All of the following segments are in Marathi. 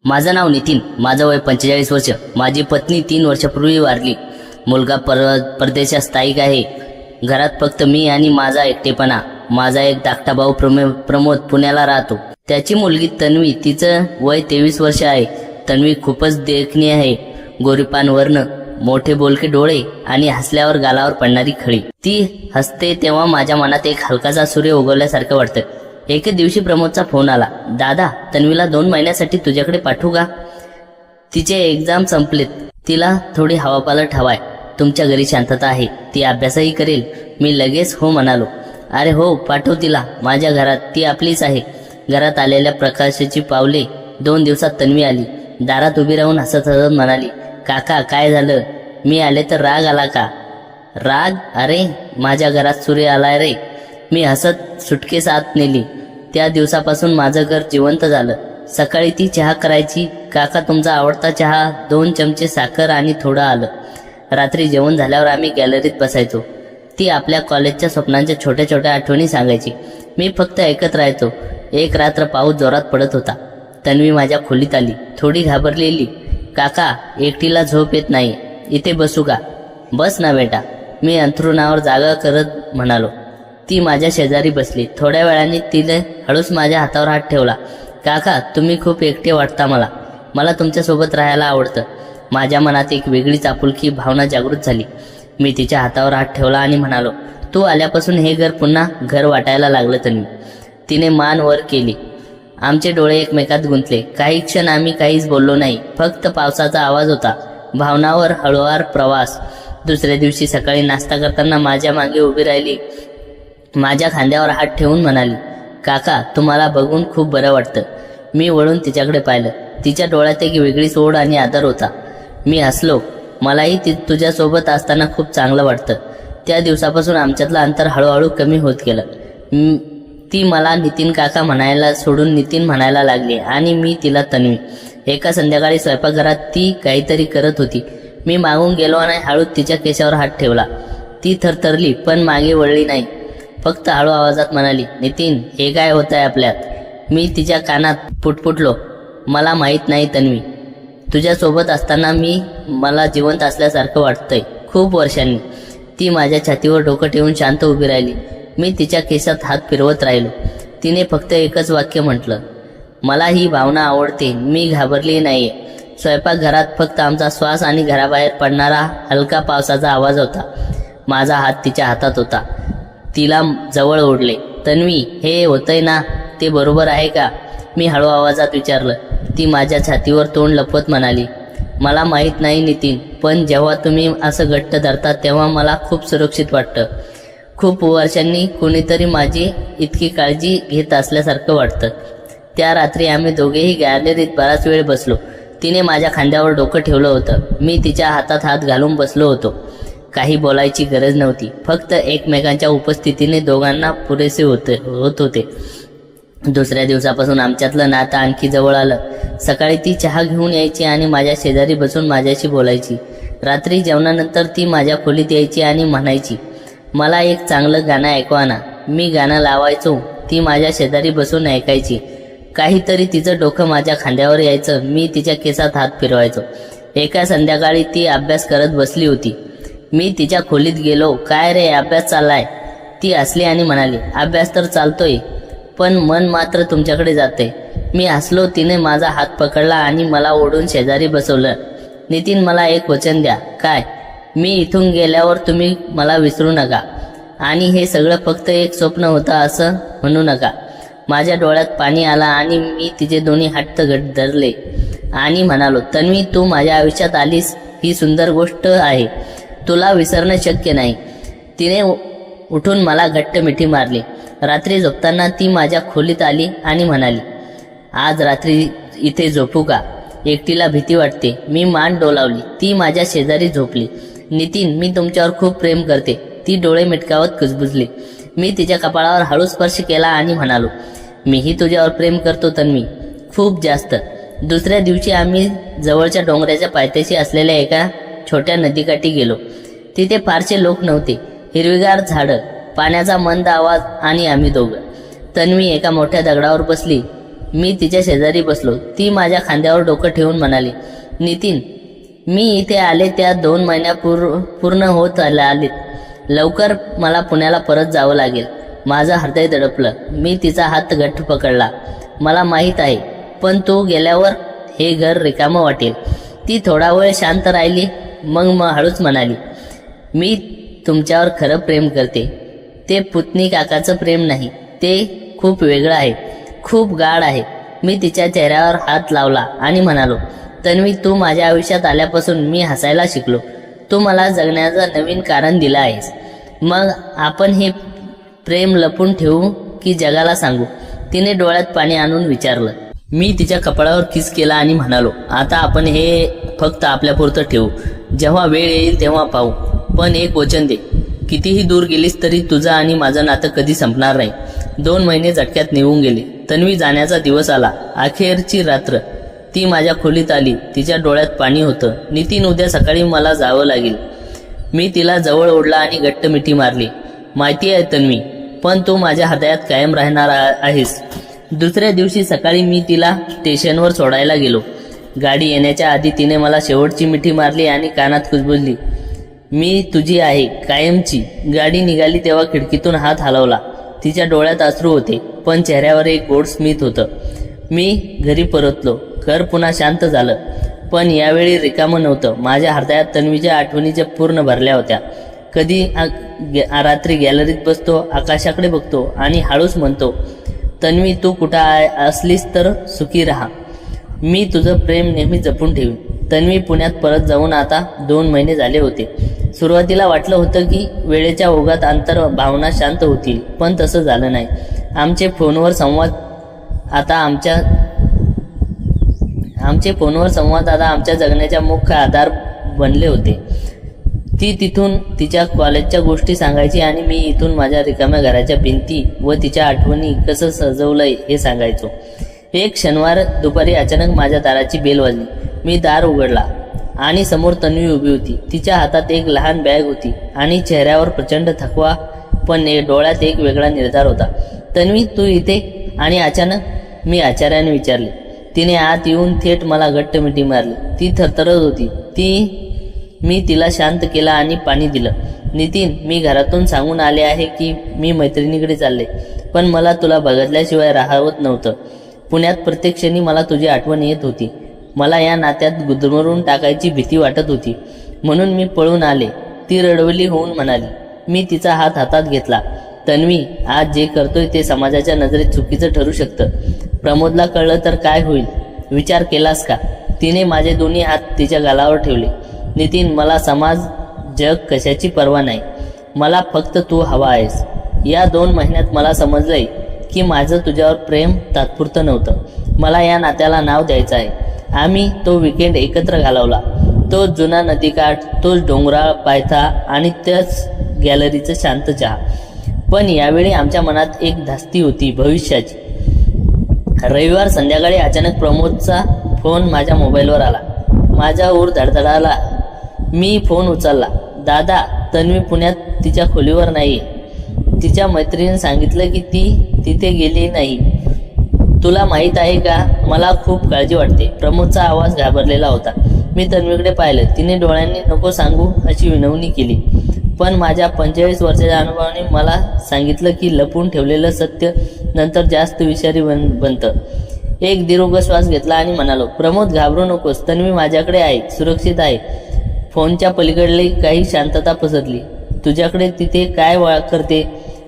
माझं नाव नितीन, माझं वय 45 वर्ष. माझी पत्नी 3 वर्षापूर्वी वारली. मुलगा परदेशात स्थायिक आहे. घरात फक्त मी आणि माझा एकटेपणा. माझा एक धाकटा भाऊ प्रमोद पुण्याला राहतो. त्याची मुलगी तन्वी, तिचं वय 23 वर्ष आहे. तन्वी खूपच देखणी आहे. गोरीपान वर्ण, मोठे बोलके डोळे आणि हसल्यावर गालावर पडणारी खळी. ती हसते तेव्हा माझ्या मनात एक हलकासा सूर्य उगवल्यासारखं वाटतं. एके दिवशी प्रमोदचा फोन आला. दादा, तन्वीला 2 महिन्यासाठी तुझ्याकडे पाठवू का? तिचे एक्झाम संपलेत. तिला थोडी हवापालट हवाय. तुमच्या घरी शांतता आहे. ती अभ्यासही करेल. मी लगेच हो म्हणालो. अरे हो, पाठव तिला. माझ्या घरात ती आपलीच आहे. घरात आलेल्या प्रकाशाची पावले. 2 दिवसात तन्वी आली. दारात उभी राहून हसत हसत म्हणाली, काका काय झालं? मी आले तर राग आला का? राग? अरे माझ्या घरात सूर्य आलाय रे. मी हसत सुटकेस आत नेली. त्या दिवसापासून माझं घर जिवंत झालं. सकाळी ती चहा करायची. काका तुमचा आवडता चहा, 2 चमचे साखर आणि थोडं आलं. रात्री जेवण झाल्यावर आम्ही गॅलरीत बसायचो. ती आपल्या कॉलेजच्या स्वप्नांच्या छोट्या छोट्या आठवणी सांगायची. मी फक्त ऐकत राहायचो. एक रात्र पाऊस जोरात पडत होता. तन्वी माझ्या खोलीत आली, थोडी घाबरलेली. काका, एकटीला झोप येत नाही, इथे बसू का? बस ना बेटा, मी अंथरुणावर जागा करत म्हणालो. ती माझ्या शेजारी बसली. थोड्या वेळाने तिने हळूच माझ्या हातावर हात ठेवला. काका, तुम्ही खूप एकटे वाटता मला. मला तुमच्यासोबत राहायला आवडतं. माझ्या मनात एक वेगळीच आपुलकी भावना जागृत झाली. मी तिच्या हातावर हात ठेवला आणि म्हणालो, तू आल्यापासून हे घर पुन्हा घर वाटायला लागलं. तन्वी तिने मान वर केली. आमचे डोळे एकमेकात गुंतले. काही क्षण आम्ही काहीच बोललो नाही. फक्त पावसाचा आवाज होता. भावनावर हळूवार प्रवास. दुसऱ्या दिवशी सकाळी नाश्ता करताना माझ्या मागे उभी राहिली. माझ्या खांद्यावर हात ठेवून म्हणाली, काका तुम्हाला बघून खूप बरं वाटतं. मी वळून तिच्याकडे पाहिलं. तिच्या डोळ्यात एक वेगळीच ओढ आणि आदर होता. मी हसलो. मलाही तुझ्यासोबत असताना खूप चांगलं वाटतं. त्या दिवसापासून आमच्यातलं अंतर हळूहळू कमी होत गेलं. ती मला नितीन काका म्हणायला सोडून नितीन म्हणायला लागली आणि मी तिला तन्वी. एका संध्याकाळी स्वयंपाकघरात ती काहीतरी करत होती. मी मागून गेलो आणि हळूच तिच्या केसावर हात ठेवला. ती थरथरली पण मागे वळली नाही. फक्त हळू आवाजात म्हणाली, नितीन हे काय होत आहे आपल्यात? मी तिच्या कानात पुटपुटलो, मला माहीत नाही तन्वी. तुझ्यासोबत असताना मला जिवंत असल्यासारखं वाटतंय. खूप वर्षांनी. ती माझ्या छातीवर डोकं ठेवून शांत उभी राहिली. मी तिच्या केसात हात फिरवत राहिलो. तिने फक्त एकच वाक्य म्हटलं, मला ही भावना आवडते. मी घाबरली नाहीये. स्वयंपाकघरात फक्त आमचा श्वास आणि घराबाहेर पडणारा हलका पावसाचा आवाज होता. माझा हात तिच्या हातात होता. तिला जवळ ओढले. तन्वी हे होतंय ना, ते बरोबर आहे का? मी हळू आवाजात विचारलं. ती माझ्या छातीवर तोंड लपवत म्हणाली, मला माहीत नाही नितीन, पण जेव्हा तुम्ही असं घट्ट धरता तेव्हा मला खूप सुरक्षित वाटतं. खूप वर्षांनी कोणीतरी माझी इतकी काळजी घेत असल्यासारखं वाटतं. त्या रात्री आम्ही दोघेही गॅलरीत बराच वेळ बसलो. तिने माझ्या खांद्यावर डोकं ठेवलं होतं. मी तिच्या हातात हात घालून बसलो होतो. काही बोलायची गरज नव्हती. फक्त एकमेकांच्या उपस्थितीने दोघांना पुरेसे होत होते. दुसऱ्या दिवसापासून आमच्यातलं नातं आणखी जवळ आलं. सकाळी ती चहा घेऊन यायची आणि माझ्या शेजारी बसून माझ्याशी बोलायची. रात्री जेवणानंतर ती माझ्या खोलीत यायची आणि म्हणायची, मला एक चांगलं गाणं ऐकवा ना. मी गाणं लावायचो. ती माझ्या शेजारी बसून ऐकायची. काहीतरी तिचं डोकं माझ्या खांद्यावर यायचं. मी तिच्या केसात हात फिरवायचो. एका संध्याकाळी ती अभ्यास करत बसली होती. मी तिच्या खोलीत गेलो. काय रे, अभ्यास चाललाय? ती हसली आणि म्हणाली, अभ्यास तर चालतोय, पण मन मात्र तुमच्याकडे जाते. मी हसलो. तिने माझा हात पकडला आणि मला ओढून शेजारी बसवलं. नितीन मला एक वचन द्या. काय? मी इथून गेल्यावर तुम्ही मला विसरू नका आणि हे सगळं फक्त एक स्वप्न होतं असं म्हणू नका. माझ्या डोळ्यात पाणी आलं आणि मी तिचे दोन्ही हात घट्ट धरले आणि म्हणालो, तन्वी तू माझ्या आयुष्यात आलीस ही सुंदर गोष्ट आहे. तुला विसरणं शक्य नाही. तिने उठून मला घट्ट मिठी मारली. रात्री झोपताना ती माझ्या खोलीत आली आणि म्हणाली, आज रात्री इथे झोपू का? एकटीला भीती वाटते. मी मान डोलावली. ती माझ्या शेजारी झोपली. नितीन मी तुमच्यावर खूप प्रेम करते. ती डोळे मिटकावत कुजबुजली. मी तिच्या कपाळावर हळू स्पर्श केला आणि म्हणालो, मीही तुझ्यावर प्रेम करतो तन्वी, खूप जास्त. दुसऱ्या दिवशी आम्ही जवळच्या डोंगराच्या पायथ्याशी असलेल्या एका छोट्या नदीकाठी गेलो. तिथे फारसे लोक नव्हते. हिरवीगार झाडं, पाण्याचा मंद आवाज आणि आम्ही दोघं. तन्वी एका मोठ्या दगडावर बसली. मी तिच्या शेजारी बसलो. ती माझ्या खांद्यावर डोकं ठेवून म्हणाली, नितीन, मी इथे आले त्या 2 महिन्या पूर्ण होत आलेत. लवकर मला पुण्याला परत जावं लागेल. माझं हृदय दडपलं. मी तिचा हात घट्ट पकडला. मला माहीत आहे, पण तू गेल्यावर हे घर रिकामं वाटेल. ती थोडा वेळ शांत राहिली. मग हळूच म्हणाली, मी तुमच्यावर खरं प्रेम करते. ते पुतणी काकाचं प्रेम नाही. ते खूप वेगळं आहे, खूप गाढ आहे. मी तिच्या चेहऱ्यावर हात लावला आणि म्हणालो, तन्वी, तू माझ्या आयुष्यात आल्यापासून मी हसायला शिकलो. तू मला जगण्याचं नवीन कारण दिलं आहेस. मग आपण हे प्रेम लपून ठेवू की जगाला सांगू? तिने डोळ्यात पाणी आणून विचारलं. मी तिच्या कपाळावर किस केला आणि म्हणालो, आता आपण हे फक्त आपल्यापुरतं ठेवू. जेव्हा वेळ येईल तेव्हा पाहू. पण एक वचन दे, कितीही दूर गेलीस तरी तुझं आणि माझं नातं कधी संपणार नाही. 2 महिने झटक्यात निघून गेले. तन्वी जाण्याचा दिवस आला. अखेरची रात्र. ती माझ्या खोलीत आली. तिच्या डोळ्यात पाणी होतं. नितीन, उद्या सकाळी मला जावं लागेल. मी तिला जवळ ओढला आणि घट्ट मिठी मारली. माहिती आहे तन्वी, पण तू माझ्या हृदयात कायम राहणार आहेस. दुसऱ्या दिवशी सकाळी मी तिला स्टेशनवर सोडायला गेलो. गाडी येण्याच्या आधी तिने मला शेवटची मिठी मारली आणि कानात कुजबुजली, मी तुझी आहे कायमची. गाडी निघाली तेव्हा खिडकीतून हात हलवला. तिच्या डोळ्यात अश्रू होते, पण चेहऱ्यावर एक गोड स्मित होतं. मी घरी परतलो. घर पुन्हा शांत झालं, पण यावेळी रिकामं नव्हतं. माझ्या हृदयात तन्वीच्या आठवणीच्या पूर्ण भरल्या होत्या. कधी रात्री गॅलरीत बसतो, आकाशाकडे बघतो आणि हळूच म्हणतो, तन्वी, तू कुठं असलीस तर सुखी राहा. मी तुझं प्रेम नेहमी जपून ठेवीन. तन्वी पुण्यात परत जाऊन आता 2 महिने झाले होते. सुरुवातीला वाटलं होतं की वेळेच्या ओघात भावना शांत होतील, पण तसं झालं नाही. आमचे फोनवर संवाद आता आमच्या जगण्याचा मुख्य आधार बनले होते. ती तिथून तिच्या कॉलेजच्या गोष्टी सांगायची आणि मी इथून माझ्या रिकाम्या घराच्या भिंती व तिच्या आठवणी कसं सजवलंय हे सांगायचो. एक शनिवार दुपारी अचानक माझ्या दाराची बेल वाजली. मी दार उघडला आणि समोर तन्वी उभी होती. तिच्या हातात एक लहान बॅग होती आणि चेहऱ्यावर प्रचंड थकवा, पण डोळ्यात एक वेगळा निर्धार होता. तन्वी, तू इथे? आणि अचानक मी आश्चर्याने विचारले. तिने आत येऊन थेट मला घट्ट मिठी मारली. ती थरथरत होती. मी तिला शांत केला आणि पाणी दिलं. नितीन, मी घरातून सांगून आले आहे की मी मैत्रिणीकडे चालले, पण मला तुला बघितल्याशिवाय राहवत नव्हतं. पुण्यात प्रत्येक क्षणी मला तुझी आठवण येत होती. मला या नात्यात गुदमरून टाकायची भीती वाटत होती, म्हणून मी पळून आले. ती रडवली होऊन म्हणाली. मी तिचा हात हातात घेतला. तन्वी, आज जे करतोय ते समाजाच्या नजरेत चुकीचं ठरू शकतं. प्रमोदला कळलं तर काय होईल? विचार केलास का? तिने माझे दोन्ही हात तिच्या गालावर ठेवले. नितीन, मला समाज, जग कशाची पर्वा नाही. मला फक्त तू हवा आहेस. या 2 महिन्यात मला समजलंय की माझं तुझ्यावर प्रेम तात्पुरतं नव्हतं. मला या नात्याला नाव द्यायचं आहे. आम्ही तो विकेंड एकत्र घालवला. तोच जुना नदीकाठ, तोच डोंगराळ पायथा आणि त्याच गॅलरीचं शांत चहा. पण यावेळी आमच्या मनात एक धास्ती होती, भविष्याची. रविवार संध्याकाळी अचानक प्रमोदचा फोन माझ्या मोबाईलवर आला. माझा ऊर धडधडाला. मी फोन उचलला. दादा, तन्वी पुण्यात तिच्या खोलीवर नाही. तिच्या मैत्रिणीने सांगितलं की ती तिथे गेली नाही. तुला माहीत आहे का, मला खूप काळजी वाटते. प्रमोदचा आवाज घाबरलेला होता. मी तन्वीकडे पाहिलं. तिने डोळ्यांनी नको सांगू अशी विनवणी केली, पण माझ्या 45 वर्षाच्या अनुभवाने मला सांगितलं की लपून ठेवलेलं सत्य नंतर जास्त विषारी बनतं. एक दीर्घ श्वास घेतला आणि म्हणालो, प्रमोद, घाबरू नकोस. तन्वी माझ्याकडे आहे, सुरक्षित आहे. फोनच्या पलीकडली काही शांतता पसरली. तुझ्याकडे तिथे काय करते?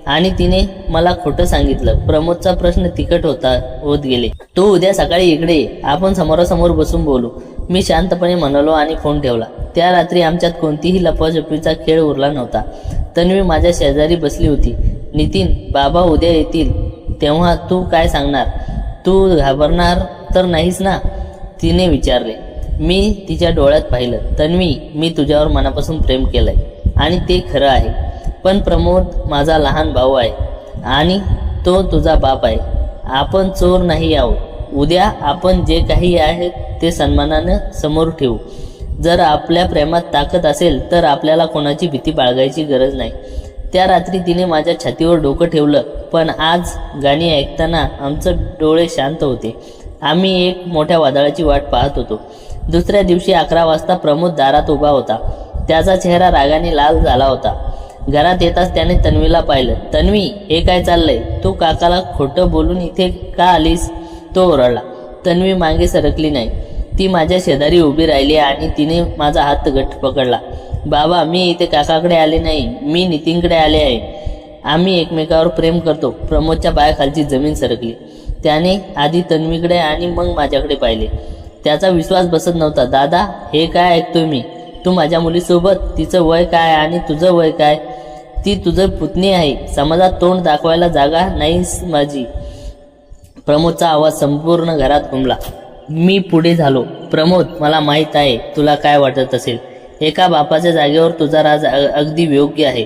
आणि तिने मला खोटं सांगितलं. प्रमोदचा प्रश्न तिखट होत गेले. तू उद्या सकाळी इकडे ये, आपण समोरासमोर बसून बोलू. मी शांतपणे म्हणालो आणि फोन ठेवला. त्या रात्री आमच्यात कोणतीही लपाछपीचा खेळ उरला नव्हता. तन्वी माझ्या शेजारी बसली होती. नितीन, बाबा उद्या येतील तेव्हा तू काय सांगणार? तू घाबरणार तर नाहीस ना? तिने विचारले. मी तिच्या डोळ्यात पाहिलं. तन्वी, मी तुझ्यावर मनापासून प्रेम केलंय आणि ते खरं आहे. पण प्रमोद माझा लहान भाऊ आहे आणि तो तुझा बाप आहे. आपण चोर नाही आहोत. उद्या आपण जे काही आहे ते सन्मानानं समोर ठेवू. जर आपल्या प्रेमात ताकद असेल तर आपल्याला कोणाची भीती बाळगायची गरज नाही. त्या रात्री तिने माझ्या छातीवर डोकं ठेवलं, पण आज गाणी ऐकताना आमचे डोळे शांत होते. आम्ही एक मोठ्या वादळाची वाट पाहत होतो. दुसऱ्या दिवशी 11 वाजता प्रमोद दारात उभा होता. त्याचा चेहरा रागाने लाल झाला होता. घरात येताच त्याने तन्वीला पाहिलं. तन्वी, हे काय चाललंय? तू काकाला खोटं बोलून इथे का आलीस? तो ओरडला. तन्वी मागे सरकली नाही. ती माझ्या शेजारी उभी राहिली आणि तिने माझा हात घट्ट पकडला. बाबा, मी इथे काकाकडे आले नाही, मी नितीनकडे आले आहे. आम्ही एकमेकावर प्रेम करतो. प्रमोदच्या पायाखालची जमीन सरकली. त्याने आधी तन्वीकडे आणि मग माझ्याकडे पाहिले. त्याचा विश्वास बसत नव्हता. दादा, हे काय ऐकतोय मी? तू माझ्या मुलीसोबत? तिचं वय काय आणि तुझं वय काय? ती तुझं पुतणी आहे. समाजात तोंड दाखवायला जागा नाहीस माझी. प्रमोदचा आवाज संपूर्ण घरात घुमला. मी पुढे झालो. प्रमोद, मला माहीत आहे तुला काय वाटत असेल. एका बापाच्या जागेवर तुझा राज अगदी योग्य आहे,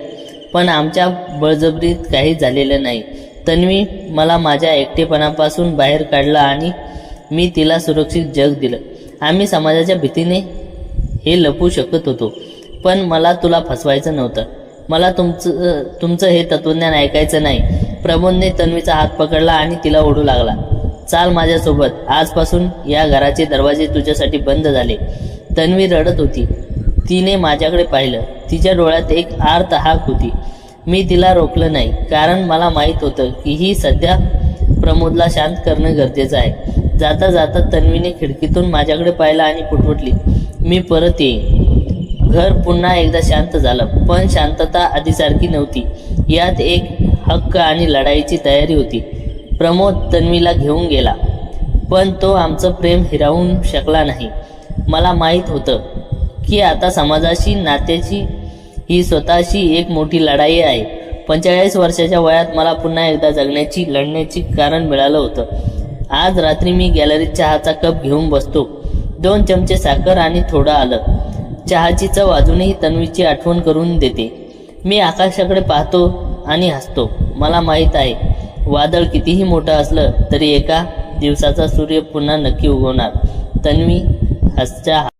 पण आमच्या बळजबरीत काही झालेलं नाही. तन्वी मला माझ्या एकटेपणापासून बाहेर काढलं आणि मी तिला सुरक्षित जग दिलं. आम्ही समाजाच्या भीतीने हे लपवू शकत होतो, पण मला तुला फसवायचं नव्हतं. मला तुमचं हे तत्वज्ञान ऐकायचं नाही. प्रमोदने तन्वीचा हात पकडला आणि तिला ओढू लागला. चाल माझ्यासोबत. आजपासून या घराचे दरवाजे तुझ्यासाठी बंद झाले. तन्वी रडत होती. तिने माझ्याकडे पाहिलं. तिच्या डोळ्यात एक आर्त हाक होती. मी तिला रोखलं नाही, कारण मला माहीत होतं की ही सध्या प्रमोदला शांत करणं गरजेचं आहे. जाता जाता तन्वीने खिडकीतून माझ्याकडे पाहिलं आणि पुटपुटली, मी परत येईन. घर पुन्हा एकदा शांत झालं, पण शांतता आधीसारखी नव्हती. यात एक हक्क आणि लढाईची तयारी होती. प्रमोद तन्वीला घेऊन गेला, पण तो आमचं प्रेम हिरावून शकला नाही. मला माहीत होतं की आता समाजाशी, नात्याची ही स्वतःशी एक मोठी लढाई आहे. 45 वर्षाच्या वयात मला पुन्हा एकदा लढण्याची कारण मिळालं होतं. आज रात्री मी गॅलरीत चहाचा कप घेऊन बसतो. 2 चमचे साखर आणि थोडं आलं. चहाची चव अजूनही तन्वीची आठवण करून देते. मी आकाशाकडे पाहतो आणि हसतो. मला माहीत आहे, वादळ कितीही मोठं असलं तरी एका दिवसाचा सूर्य पुन्हा नक्की उगवणार. तन्वी हसच्या